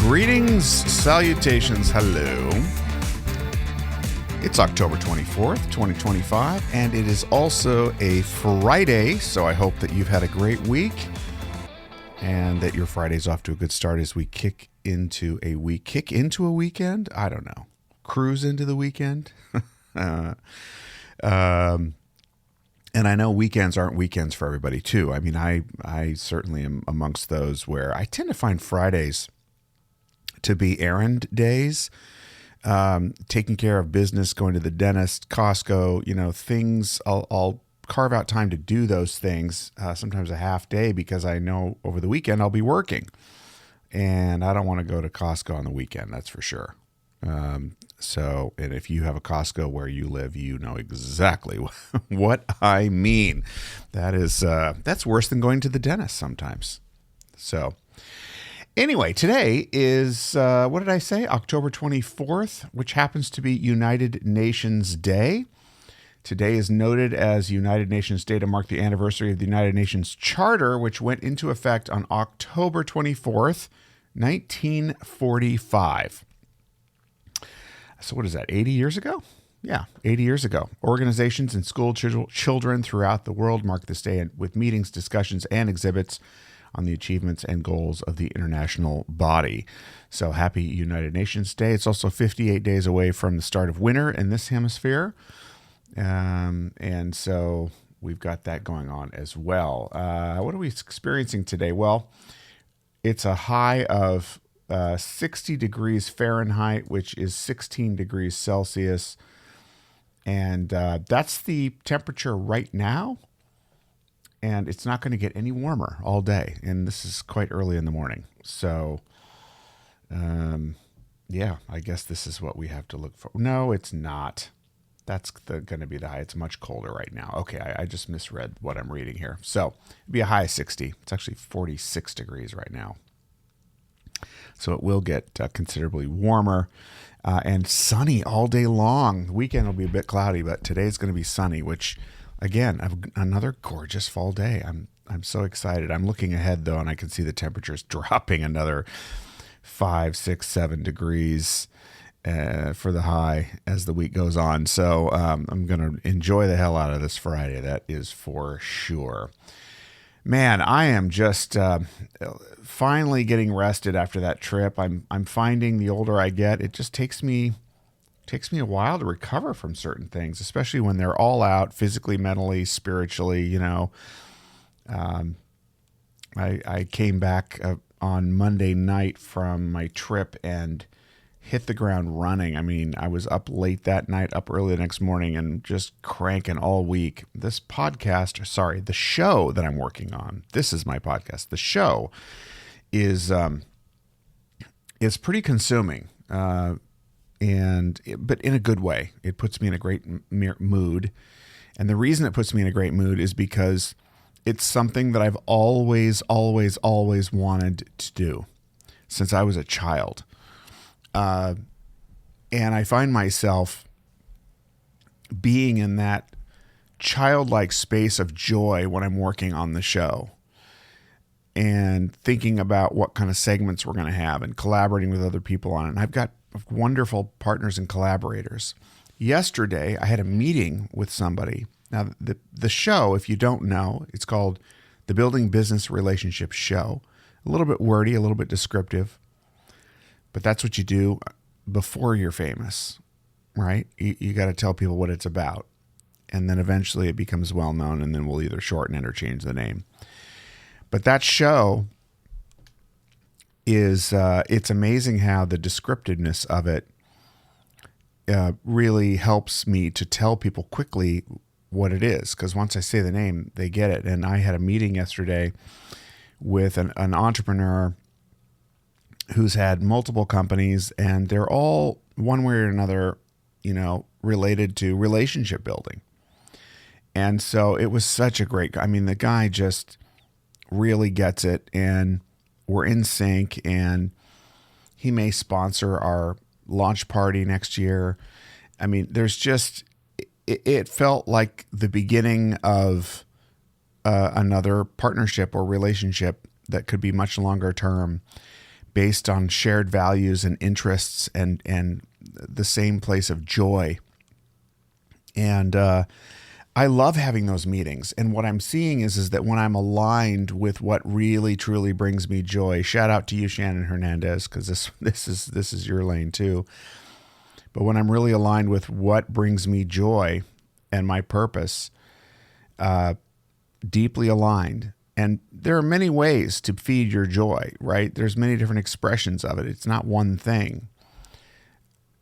Greetings, salutations, hello. It's October 24th, 2025, and it is also a Friday, so I hope that you've had a great week and that your Friday's off to a good start as we kick into a weekend? I don't know. Cruise into the weekend? And I know weekends aren't weekends for everybody too. I mean, I certainly am amongst those where I tend to find Fridays to be errand days, taking care of business, going to the dentist, Costco, things. I'll carve out time to do those things, sometimes a half day, because I know over the weekend I'll be working. And I don't want to go to Costco on the weekend, that's for sure. And if you have a Costco where you live, you know exactly what I mean. That's worse than going to the dentist sometimes. So anyway, today is, what did I say? October 24th, which happens to be United Nations Day. Today is noted as United Nations Day to mark the anniversary of the United Nations Charter, which went into effect on October 24th, 1945. So what is that, 80 years ago? Yeah, 80 years ago. Organizations and school children throughout the world mark this day with meetings, discussions, and exhibits on the achievements and goals of the international body. So happy United Nations Day. It's also 58 days away from the start of winter in this hemisphere. And so we've got that going on as well. What are we experiencing today? Well, it's a high of 60 degrees Fahrenheit, which is 16 degrees Celsius. And that's the temperature right now. And it's not going to get any warmer all day. And this is quite early in the morning. So, yeah, I guess this is what we have to look for. No, it's not. That's going to be the high. It's much colder right now. Okay, I just misread what I'm reading here. So it'd be a high of 60. It's actually 46 degrees right now. So it will get considerably warmer and sunny all day long. The weekend will be a bit cloudy, but today's going to be sunny, which, again, another gorgeous fall day. I'm so excited. I'm looking ahead, though, and I can see the temperatures dropping another 5, 6, 7 degrees for the high as the week goes on. So I'm going to enjoy the hell out of this Friday. That is for sure. Man, I am just finally getting rested after that trip. I'm finding the older I get, it just takes me a while to recover from certain things, especially when they're all out physically, mentally, spiritually. I came back on Monday night from my trip and hit the ground running. I mean, I was up late that night, up early the next morning, and just cranking all week. The show that I'm working on, this is my podcast. The show is pretty consuming, but in a good way. It puts me in a great mood. And the reason it puts me in a great mood is because it's something that I've always, always, always wanted to do since I was a child. And I find myself being in that childlike space of joy when I'm working on the show and thinking about what kind of segments we're going to have and collaborating with other people on it. And I've got wonderful partners and collaborators. Yesterday, I had a meeting with somebody. Now, the show, if you don't know, it's called the Building Business Relationship Show. A little bit wordy, a little bit descriptive. But that's what you do before you're famous, right? You got to tell people what it's about. And then eventually it becomes well known, and then we'll either shorten it or change the name. But that show is, it's amazing how the descriptiveness of it really helps me to tell people quickly what it is. Because once I say the name, they get it. And I had a meeting yesterday with an entrepreneur who's had multiple companies, and they're all one way or another, related to relationship building. And so it was such a great, the guy just really gets it, and we're in sync, and he may sponsor our launch party next year. There's just, it felt like the beginning of another partnership or relationship that could be much longer term. based on shared values and interests and the same place of joy. And I love having those meetings. And what I'm seeing is that when I'm aligned with what really truly brings me joy, shout out to you, Shannon Hernandez, because this is your lane too. But when I'm really aligned with what brings me joy and my purpose, deeply aligned. And there are many ways to feed your joy, right? There's many different expressions of it. It's not one thing.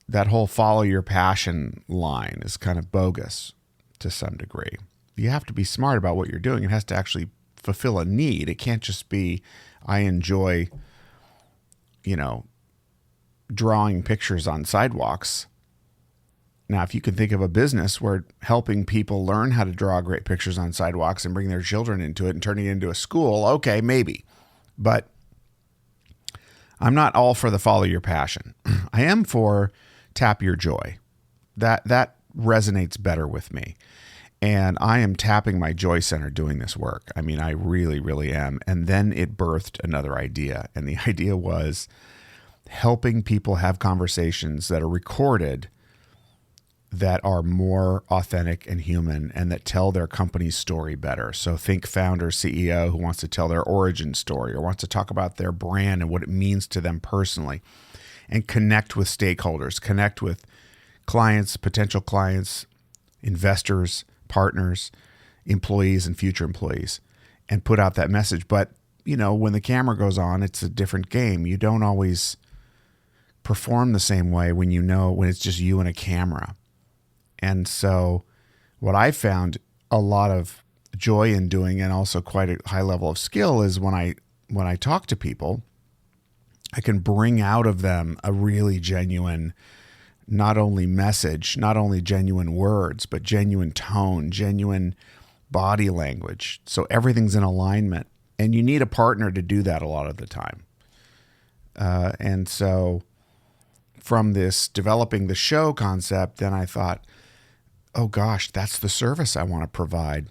That whole follow your passion line is kind of bogus to some degree. You have to be smart about what you're doing. It has to actually fulfill a need. It can't just be, I enjoy, drawing pictures on sidewalks. Now, if you can think of a business where helping people learn how to draw great pictures on sidewalks and bring their children into it and turning it into a school, okay, maybe. But I'm not all for the follow your passion. I am for tap your joy. That resonates better with me. And I am tapping my joy center doing this work. I mean, I really, really am. And then it birthed another idea. And the idea was helping people have conversations that are recorded that are more authentic and human and that tell their company's story better. So think founder, CEO who wants to tell their origin story or wants to talk about their brand and what it means to them personally, and connect with stakeholders, connect with clients, potential clients, investors, partners, employees, and future employees, and put out that message. But, when the camera goes on, it's a different game. You don't always perform the same way when it's just you and a camera. And so what I found a lot of joy in doing, and also quite a high level of skill, is when I talk to people, I can bring out of them a really genuine, not only message, not only genuine words, but genuine tone, genuine body language. So everything's in alignment. And you need a partner to do that a lot of the time. And so from this developing the show concept, then I thought, oh gosh, that's the service I want to provide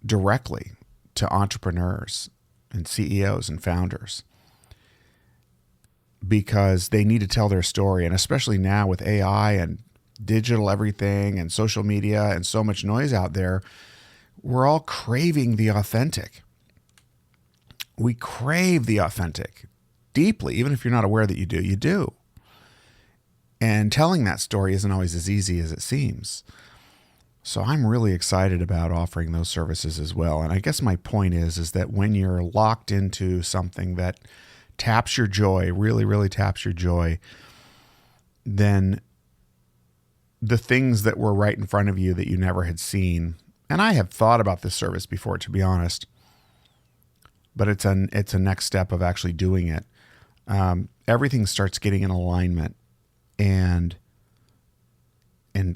directly to entrepreneurs and CEOs and founders, because they need to tell their story. And especially now with AI and digital everything and social media and so much noise out there, we're all craving the authentic. We crave the authentic deeply, even if you're not aware that you do. And telling that story isn't always as easy as it seems. So I'm really excited about offering those services as well. And I guess my point is that when you're locked into something that taps your joy, really, really taps your joy, then the things that were right in front of you that you never had seen, and I have thought about this service before, to be honest, but it's a next step of actually doing it. Everything starts getting in alignment and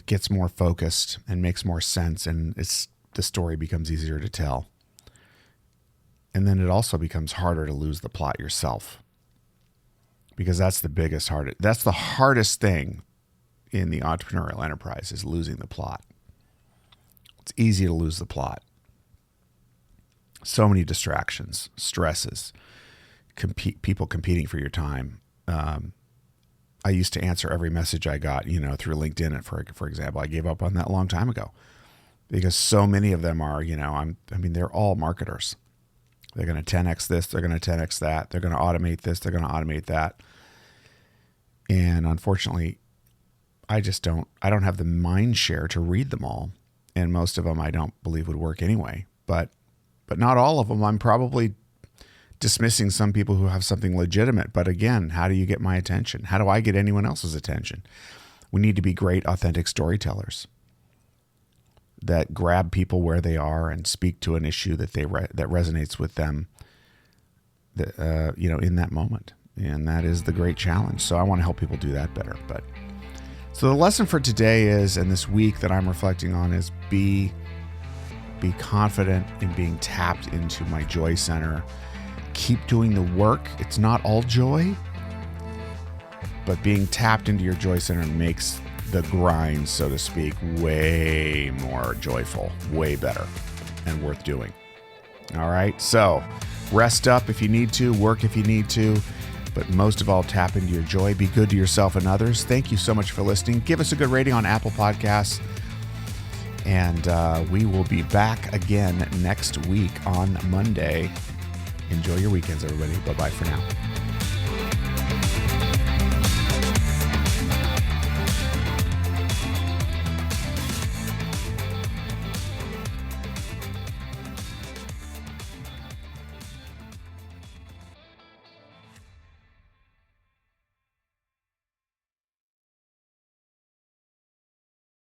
gets more focused and makes more sense, and the story becomes easier to tell. And then it also becomes harder to lose the plot yourself, because that's the hardest thing in the entrepreneurial enterprise, is losing the plot. It's easy to lose the plot. So many distractions, stresses, people competing for your time. I used to answer every message I got, through LinkedIn, for example. I gave up on that a long time ago, because so many of them are, they're all marketers. They're going to 10x this, they're going to 10x that, they're going to automate this, they're going to automate that. And unfortunately, I don't have the mind share to read them all. And most of them I don't believe would work anyway. But not all of them. I'm probably dismissing some people who have something legitimate. But again, how do you get my attention? How do I get anyone else's attention? We need to be great, authentic storytellers that grab people where they are and speak to an issue that that resonates with them, in that moment. And that is the great challenge. So I want to help people do that better. So the lesson for today is, and this week that I'm reflecting on, is be confident in being tapped into my joy center. Keep doing the work. It's not all joy, but being tapped into your joy center makes the grind, so to speak, way more joyful, way better, and worth doing. All right. So rest up if you need to, work if you need to, But most of all, tap into your joy. Be good to yourself and others. Thank you so much for listening. Give us a good rating on Apple Podcasts. And we will be back again next week on Monday. Enjoy your weekends, everybody. Bye-bye for now.